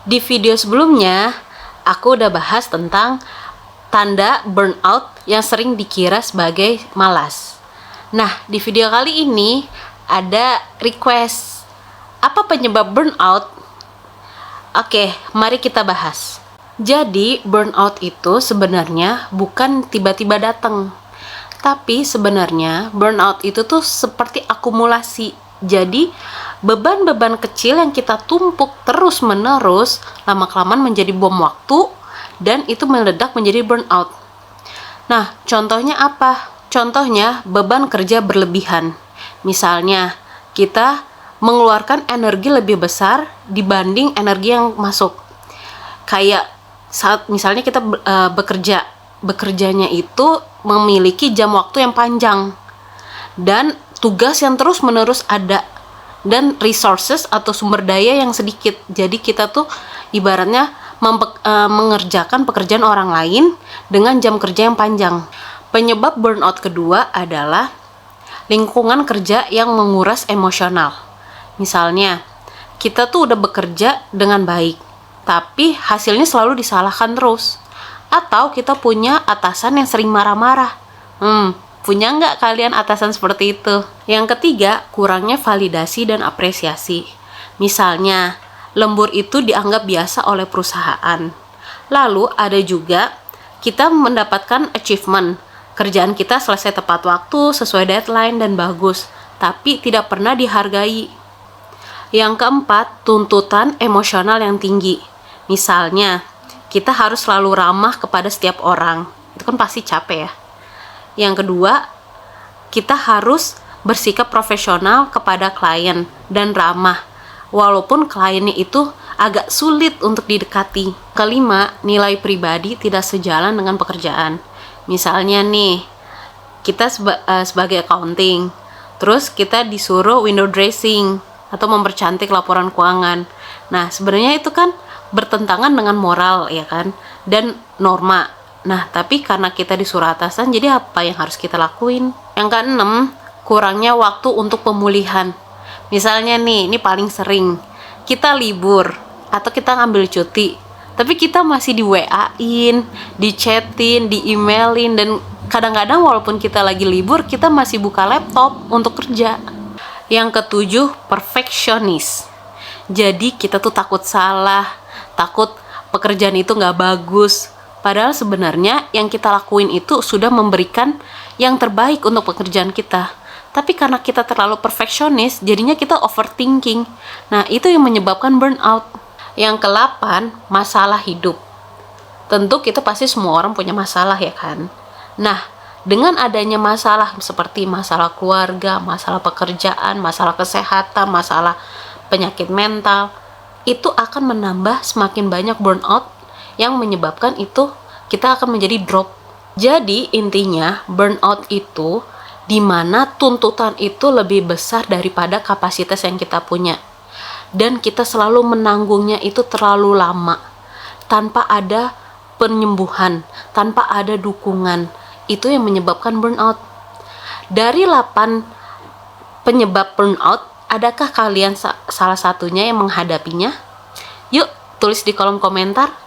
Di video sebelumnya, aku udah bahas tentang tanda burnout yang sering dikira sebagai malas. Nah, di video kali ini ada request, apa penyebab burnout? Oke, mari kita bahas. Jadi, burnout itu sebenarnya bukan tiba-tiba datang. Tapi sebenarnya burnout itu tuh seperti akumulasi. Jadi, beban-beban kecil yang kita tumpuk terus-menerus lama-kelamaan menjadi bom waktu dan itu meledak menjadi burnout. Nah, contohnya apa? Contohnya beban kerja berlebihan. Misalnya, kita mengeluarkan energi lebih besar dibanding energi yang masuk. Kayak saat misalnya kita bekerjanya itu memiliki jam waktu yang panjang dan tugas yang terus-menerus ada dan resources atau sumber daya yang sedikit. Jadi kita tuh ibaratnya mengerjakan pekerjaan orang lain dengan jam kerja yang panjang. Penyebab burnout kedua adalah lingkungan kerja yang menguras emosional. Misalnya, kita tuh udah bekerja dengan baik, tapi hasilnya selalu disalahkan terus. Atau kita punya atasan yang sering marah-marah. Punya nggak kalian atasan seperti itu? Yang ketiga, kurangnya validasi dan apresiasi. Misalnya, lembur itu dianggap biasa oleh perusahaan. Lalu ada juga kita mendapatkan achievement. Kerjaan kita selesai tepat waktu, sesuai deadline dan bagus, tapi tidak pernah dihargai. Yang keempat, tuntutan emosional yang tinggi. Misalnya, kita harus selalu ramah kepada setiap orang. Itu kan pasti capek ya. Yang kedua, kita harus bersikap profesional kepada klien dan ramah, walaupun kliennya itu agak sulit untuk didekati. Kelima, nilai pribadi tidak sejalan dengan pekerjaan. Misalnya nih, kita sebagai accounting, terus kita disuruh window dressing atau mempercantik laporan keuangan. Nah, sebenarnya itu kan bertentangan dengan moral ya kan, dan norma. Nah, tapi karena kita disuruh atasan, jadi apa yang harus kita lakuin? Yang keenam, kurangnya waktu untuk pemulihan. Misalnya nih, ini paling sering, kita libur atau kita ngambil cuti, tapi kita masih di WA-in, di chatin, di emailin, dan kadang-kadang walaupun kita lagi libur, kita masih buka laptop untuk kerja. Yang ketujuh, perfeksionis. Jadi kita tuh takut salah, takut pekerjaan itu nggak bagus. Padahal sebenarnya yang kita lakuin itu sudah memberikan yang terbaik untuk pekerjaan kita. Tapi karena kita terlalu perfeksionis, jadinya kita overthinking. Nah, itu yang menyebabkan burnout. Yang ke-8, masalah hidup. Tentu kita pasti semua orang punya masalah ya kan. Nah, dengan adanya masalah seperti masalah keluarga, masalah pekerjaan, masalah kesehatan, masalah penyakit mental, itu akan menambah semakin banyak burnout yang menyebabkan itu kita akan menjadi drop. Jadi intinya burnout itu dimana tuntutan itu lebih besar daripada kapasitas yang kita punya. Dan kita selalu menanggungnya itu terlalu lama, tanpa ada penyembuhan, tanpa ada dukungan. Itu yang menyebabkan burnout. Dari 8 penyebab burnout, adakah kalian salah satunya yang menghadapinya? Yuk, tulis di kolom komentar.